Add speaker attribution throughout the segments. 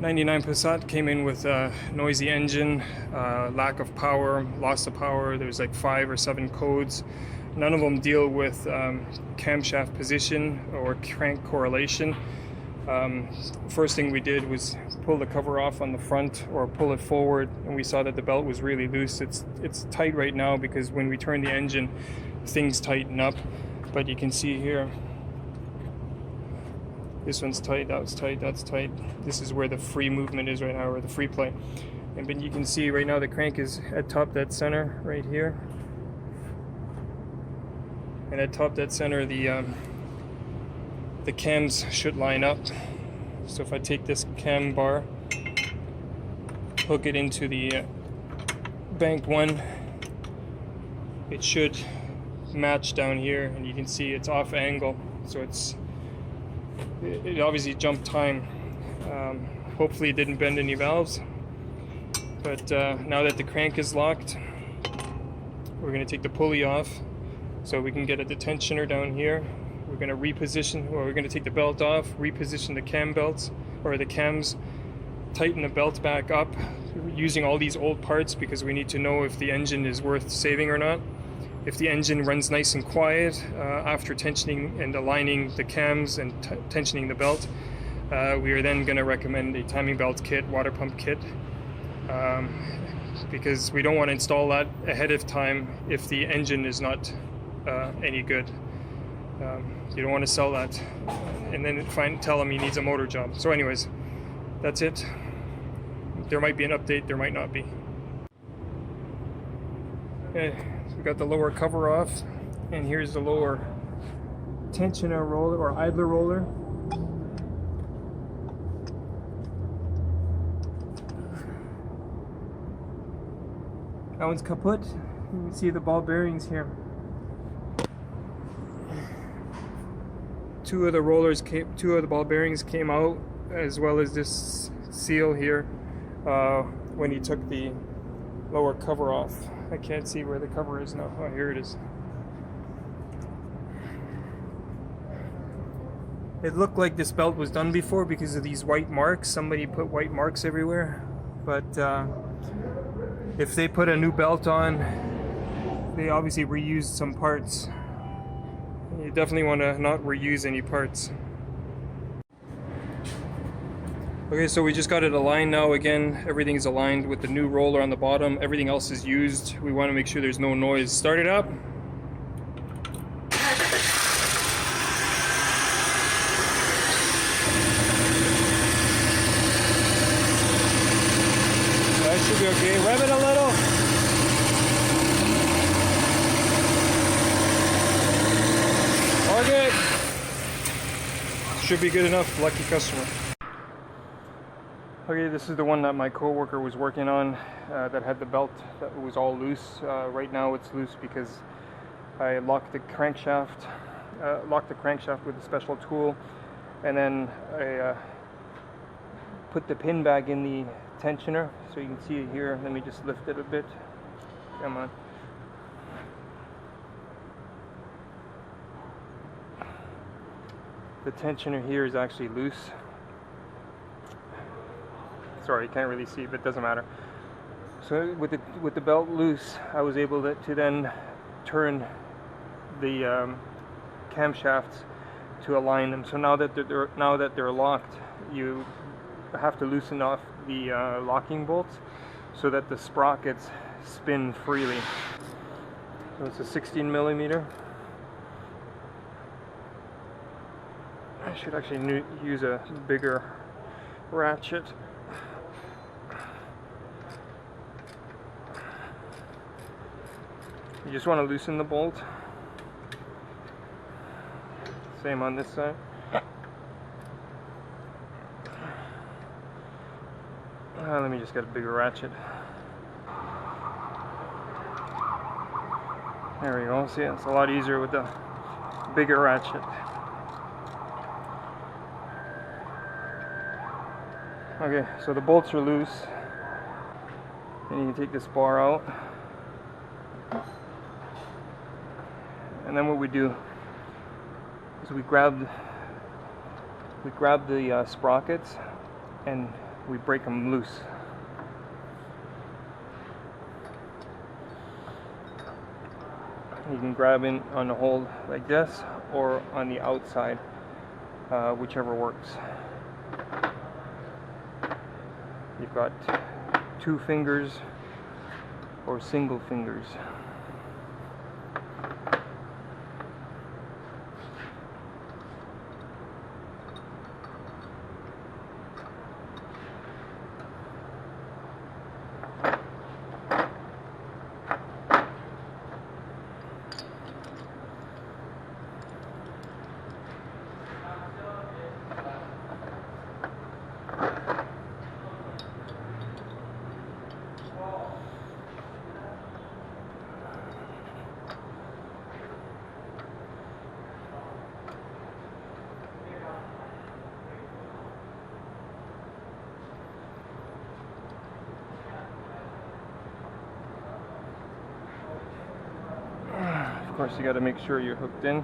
Speaker 1: '99 Passat came in with a noisy engine, lack of power, loss of power. There's like 5 or 7 codes. None of them deal with camshaft position or crank correlation. First thing we did was pull the cover off on the front or pull it forward, and we saw that the belt was really loose. It's tight right now because when we turn the engine, things tighten up. But you can see here, this one's tight, that's tight, that's tight. This is where the free movement is right now, or the free play. And but you can see right now the crank is at top dead center right here. And at top dead center, the cams should line up. So if I take this cam bar, hook it into the bank one, it should match down here, and you can see it's off angle, so it obviously jumped time. Hopefully it didn't bend any valves, but now that the crank is locked, we're going to take the pulley off so we can get a detensioner down here. We're going to reposition, or we're going to take the belt off, reposition the cam belts or the cams, tighten the belt back up using all these old parts because we need to know if the engine is worth saving or not. If the engine runs nice and quiet after tensioning and aligning the cams and tensioning the belt, we are then going to recommend a timing belt kit, water pump kit, because we don't want to install that ahead of time if the engine is not any good. You don't want to sell that and then tell him he needs a motor job. So anyways, that's it. There might be an update, there might not be. Okay, so we got the lower cover off, and here's the lower tensioner roller or idler roller. That one's kaput. You can see the ball bearings here. Two of the ball bearings came out, as well as this seal here when he took the lower cover off. I can't see where the cover is now. Oh, here it is. It looked like this belt was done before because of these white marks. Somebody put white marks everywhere, but if they put a new belt on, they obviously reused some parts. You definitely want to not reuse any parts. Okay, so we just got it aligned now. Again, everything's aligned with the new roller on the bottom. Everything else is used. We want to make sure there's no noise. Start it up. That should be okay. Rev it a little. Okay. Should be good enough. Lucky customer. Okay, this is the one that my coworker was working on that had the belt that was all loose. Right now it's loose because I locked the crankshaft with a special tool, and then I put the pin back in the tensioner, so you can see it here. Let me just lift it a bit. Come on. The tensioner here is actually loose. Sorry, you can't really see, but it doesn't matter. So with the belt loose, I was able to then turn the camshafts to align them. So now that they're locked, you have to loosen off the locking bolts so that the sprockets spin freely. So it's a 16 millimeter. I should actually use a bigger ratchet. You just want to loosen the bolt. Same on this side. Let me just get a bigger ratchet. There we go. See, it's a lot easier with the bigger ratchet. Okay, so the bolts are loose, and you can take this bar out. And then what we do is we grab the sprockets and we break them loose. You can grab in on the hole like this or on the outside, whichever works. You've got 2 fingers or single fingers. Of course, you got to make sure you're hooked in.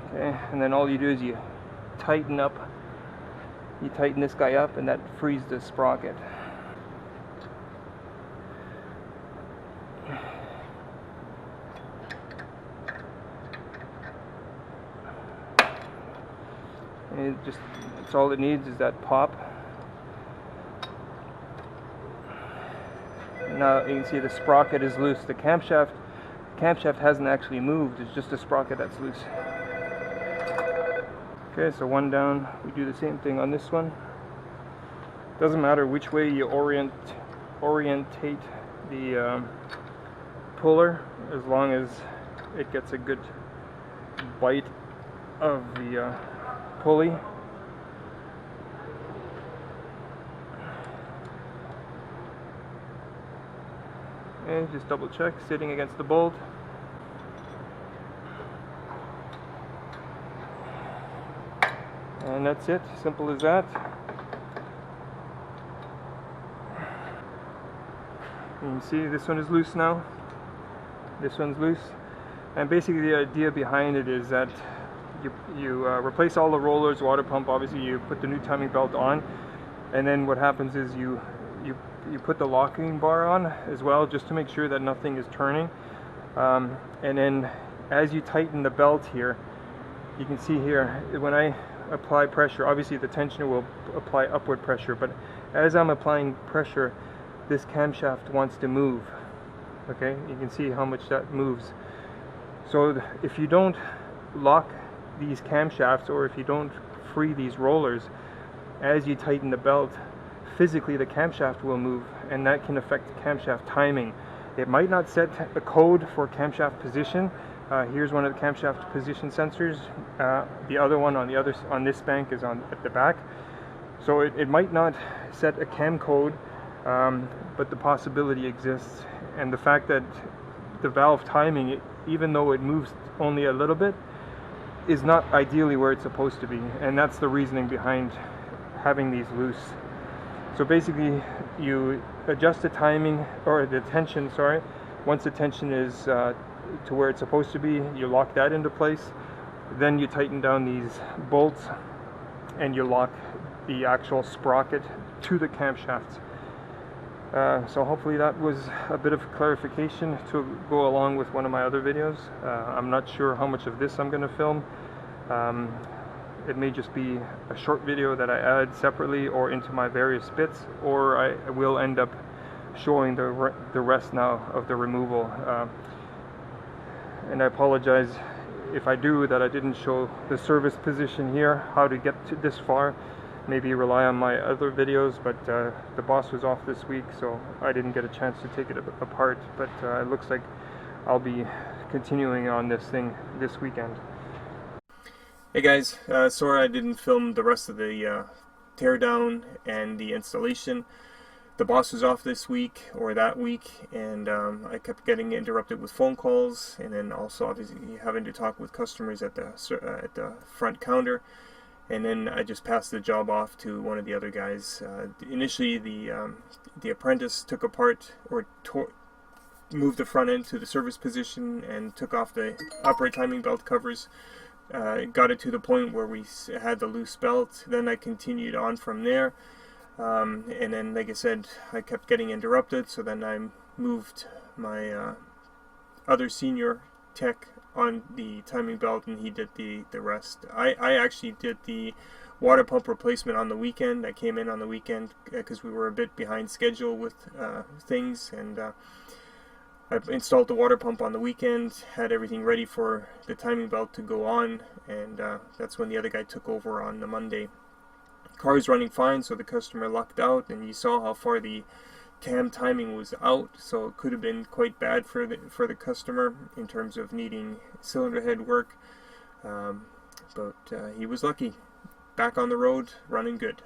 Speaker 1: Okay, and then all you do is you tighten up. You tighten this guy up, and that frees the sprocket. And that's all it needs is that pop. Now you can see the sprocket is loose. The camshaft hasn't actually moved. It's just the sprocket that's loose. Okay, so one down. We do the same thing on this one. Doesn't matter which way you orientate the puller, as long as it gets a good bite of the pulley. And just double check, sitting against the bolt. And that's it, simple as that. You can see this one is loose now. This one's loose. And basically the idea behind it is that you replace all the rollers, water pump, obviously you put the new timing belt on, and then what happens is you put the locking bar on as well, just to make sure that nothing is turning. And then as you tighten the belt here, you can see here, when I apply pressure, obviously the tensioner will apply upward pressure, but as I'm applying pressure, this camshaft wants to move. Okay, you can see how much that moves. So if you don't lock these camshafts, or if you don't free these rollers, as you tighten the belt, physically the camshaft will move, and that can affect camshaft timing. It might not set a code for camshaft position. Here's one of the camshaft position sensors. The other one on this bank is at the back. So it might not set a cam code, but the possibility exists. And the fact that the valve timing, even though it moves only a little bit, is not ideally where it's supposed to be. And that's the reasoning behind having these loose. So basically, you adjust the timing, or the tension, sorry. Once the tension is to where it's supposed to be, you lock that into place. Then you tighten down these bolts, and you lock the actual sprocket to the camshafts. So hopefully that was a bit of clarification to go along with one of my other videos. I'm not sure how much of this I'm going to film. It may just be a short video that I add separately or into my various bits, or I will end up showing the rest now of the removal. And I apologize if I do that I didn't show the service position here, how to get to this far. Maybe rely on my other videos, but the boss was off this week, so I didn't get a chance to take it apart. But it looks like I'll be continuing on this thing this weekend. Hey guys, sorry I didn't film the rest of the teardown and the installation.
Speaker 2: the boss was off this week or that week, and I kept getting interrupted with phone calls, and then also obviously having to talk with customers at the front counter. And then I just passed the job off to one of the other guys. Initially, the apprentice took apart or moved the front end to the service position and took off the upper timing belt covers. Got it to the point where we had the loose belt. Then I continued on from there. And then, like I said, I kept getting interrupted. So then I moved my other senior tech on the timing belt, and he did the rest. I actually did the water pump replacement on the weekend. I came in on the weekend because we were a bit behind schedule with things, and I installed the water pump on the weekend, had everything ready for the timing belt to go on, and that's when the other guy took over on the Monday. Car is running fine, so the customer lucked out, and you saw how far the cam timing was out, so it could have been quite bad for the customer in terms of needing cylinder head work, but he was lucky. Back on the road, running good.